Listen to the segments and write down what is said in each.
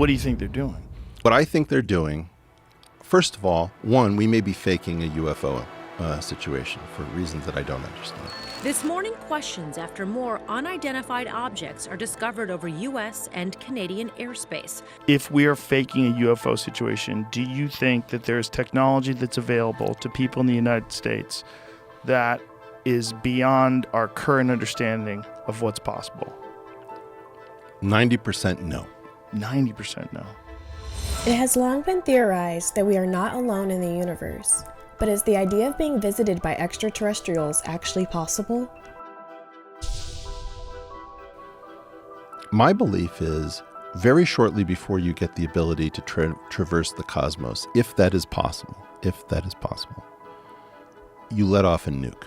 What do you think they're doing? What I think they're doing, first of all, one, we may be faking a UFO situation for reasons that I don't understand. This morning, questions after more unidentified objects are discovered over U.S. and Canadian airspace. If we are faking a UFO situation, do you think that there's technology that's available to people in the United States that is beyond our current understanding of what's possible? 90% no. 90% no. It has long been theorized that we are not alone in the universe. But is the idea of being visited by extraterrestrials actually possible? My belief is very shortly before you get the ability to traverse the cosmos, if that is possible, you let off a nuke.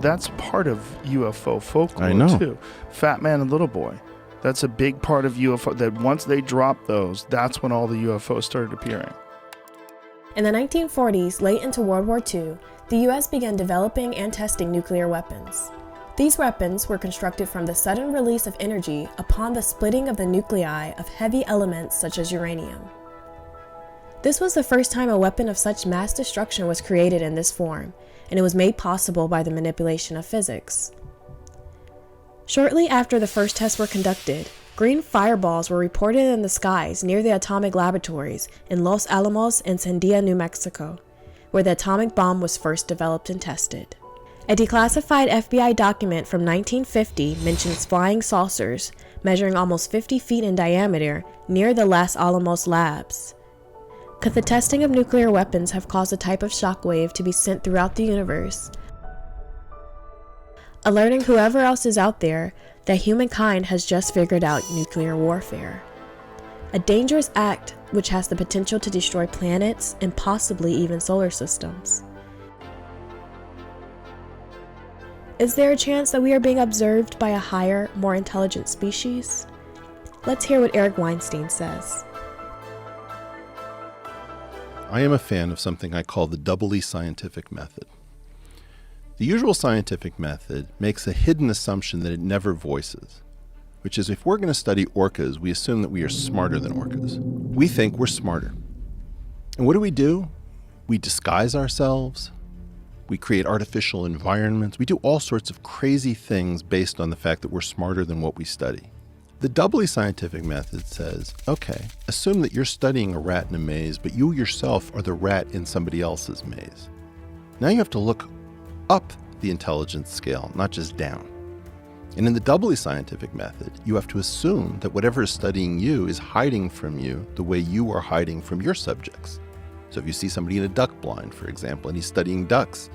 That's part of UFO folklore, I know. too. Fat Man and Little Boy. That's a big part of UFO, that once they dropped those, that's when all the UFOs started appearing. In the 1940s, late into World War II, the U.S. began developing and testing nuclear weapons. These weapons were constructed from the sudden release of energy upon the splitting of the nuclei of heavy elements such as uranium. This was the first time a weapon of such mass destruction was created in this form, and it was made possible by the manipulation of physics. Shortly after the first tests were conducted, green fireballs were reported in the skies near the atomic laboratories in Los Alamos and Sandia, New Mexico, where the atomic bomb was first developed and tested. A declassified FBI document from 1950 mentions flying saucers measuring almost 50 feet in diameter near the Los Alamos labs. Could the testing of nuclear weapons have caused a type of shockwave to be sent throughout the universe, alerting whoever else is out there that humankind has just figured out nuclear warfare? A dangerous act which has the potential to destroy planets and possibly even solar systems. Is there a chance that we are being observed by a higher, more intelligent species? Let's hear what Eric Weinstein says. I am a fan of something I call the doubly scientific method. The usual scientific method makes a hidden assumption that it never voices, which is if we're going to study orcas, we assume that we are smarter than orcas. We think we're smarter. And what do? We disguise ourselves. We create artificial environments. We do all sorts of crazy things based on the fact that we're smarter than what we study. The doubly scientific method says, okay, assume that you're studying a rat in a maze, but you yourself are the rat in somebody else's maze. Now you have to look up the intelligence scale, not just down. And in the doubly scientific method, you have to assume that whatever is studying you is hiding from you the way you are hiding from your subjects. So if you see somebody in a duck blind, for example, and he's studying ducks,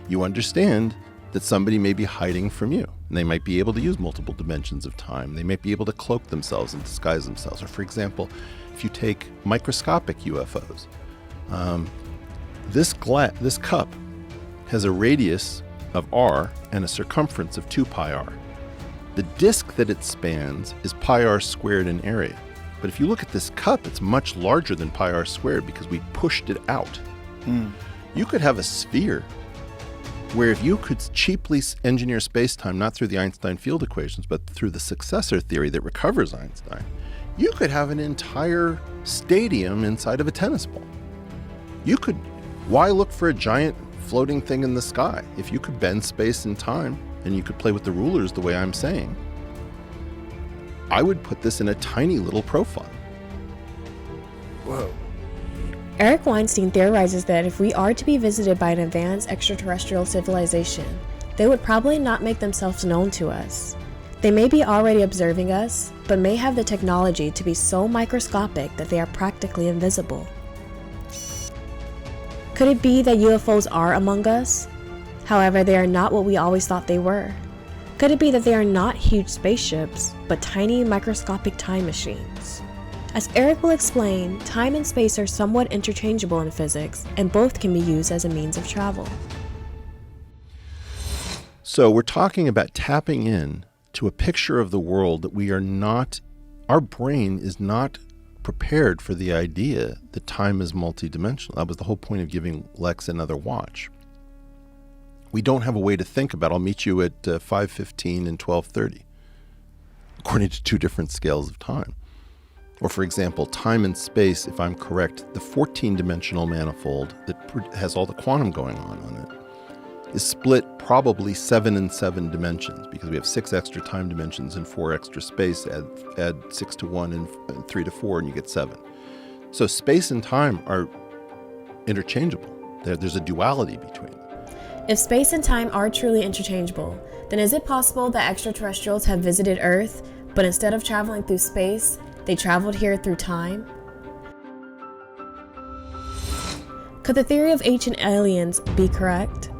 you understand that somebody may be hiding from you. And they might be able to use multiple dimensions of time. They might be able to cloak themselves and disguise themselves. Or for example, if you take microscopic UFOs, this cup has a radius of r and a circumference of 2 pi r. The disk that it spans is pi r squared in area. But if you look at this cup, it's much larger than pi r squared because we pushed it out. You could have a sphere where if you could cheaply engineer space-time, not through the Einstein field equations, but through the successor theory that recovers Einstein, you could have an entire stadium inside of a tennis ball. Why look for a giant floating thing in the sky? If you could bend space and time and you could play with the rulers the way I'm saying, I would put this in a tiny little profile. Whoa. Eric Weinstein theorizes that if we are to be visited by an advanced extraterrestrial civilization, they would probably not make themselves known to us. They may be already observing us, but may have the technology to be so microscopic that they are practically invisible. Could it be that UFOs are among us? However, they are not what we always thought they were. Could it be that they are not huge spaceships, but tiny microscopic time machines? As Eric will explain, time and space are somewhat interchangeable in physics, and both can be used as a means of travel. So we're talking about tapping in to a picture of the world that our brain is not prepared for the idea that time is multidimensional. That was the whole point of giving Lex another watch. We don't have a way to think about, I'll meet you at 5:15 and 12:30, according to 2 different scales of time. Or for example, time and space, if I'm correct, the 14-dimensional manifold that has all the quantum going on it is split probably 7 in 7 dimensions, because we have 6 extra time dimensions and 4 extra space. Add 6 to 1 and 3 to 4 and you get 7. So space and time are interchangeable. There's a duality between them. If space and time are truly interchangeable, then is it possible that extraterrestrials have visited Earth, but instead of traveling through space, they traveled here through time? Could the theory of ancient aliens be correct?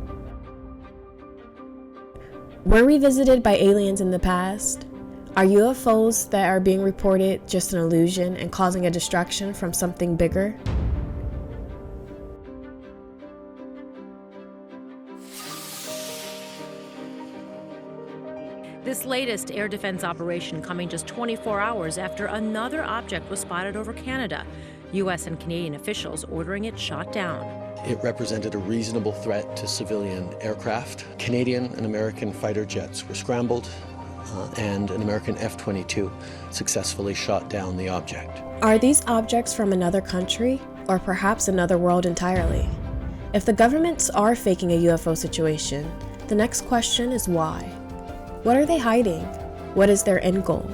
Were we visited by aliens in the past? Are UFOs that are being reported just an illusion and causing a distraction from something bigger? This latest air defense operation coming just 24 hours after another object was spotted over Canada. U.S. and Canadian officials ordering it shot down. It represented a reasonable threat to civilian aircraft. Canadian and American fighter jets were scrambled, and an American F-22 successfully shot down the object. Are these objects from another country, or perhaps another world entirely? If the governments are faking a UFO situation, the next question is why? What are they hiding? What is their end goal?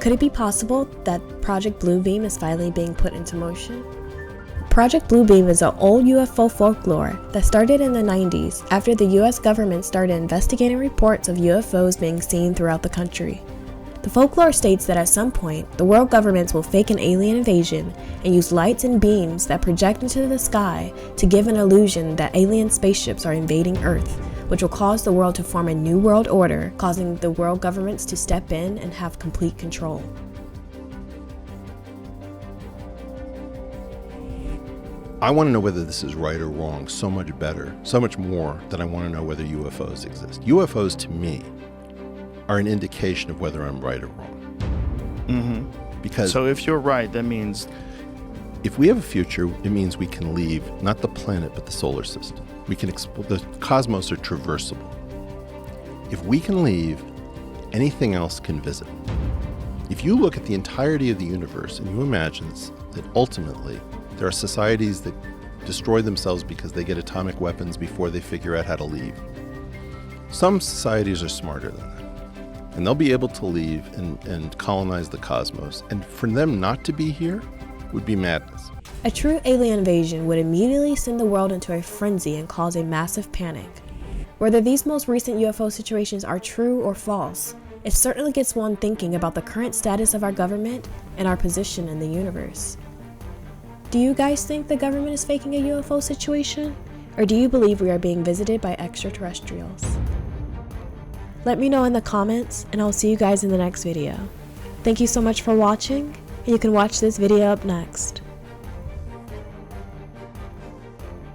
Could it be possible that Project Bluebeam is finally being put into motion? Project Bluebeam is an old UFO folklore that started in the 90s after the US government started investigating reports of UFOs being seen throughout the country. The folklore states that at some point, the world governments will fake an alien invasion and use lights and beams that project into the sky to give an illusion that alien spaceships are invading Earth, which will cause the world to form a new world order, causing the world governments to step in and have complete control. I want to know whether this is right or wrong so much better, so much more than I want to know whether UFOs exist. UFOs, to me, are an indication of whether I'm right or wrong. Mm-hmm. Because so if you're right, that means if we have a future, it means we can leave not the planet but the solar system. We can the cosmos are traversable. If we can leave, anything else can visit. If you look at the entirety of the universe and you imagine that ultimately there are societies that destroy themselves because they get atomic weapons before they figure out how to leave. Some societies are smarter than that. And they'll be able to leave and colonize the cosmos. And for them not to be here would be madness. A true alien invasion would immediately send the world into a frenzy and cause a massive panic. Whether these most recent UFO situations are true or false, it certainly gets one thinking about the current status of our government and our position in the universe. Do you guys think the government is faking a UFO situation? Or do you believe we are being visited by extraterrestrials? Let me know in the comments, and I'll see you guys in the next video. Thank you so much for watching, and you can watch this video up next.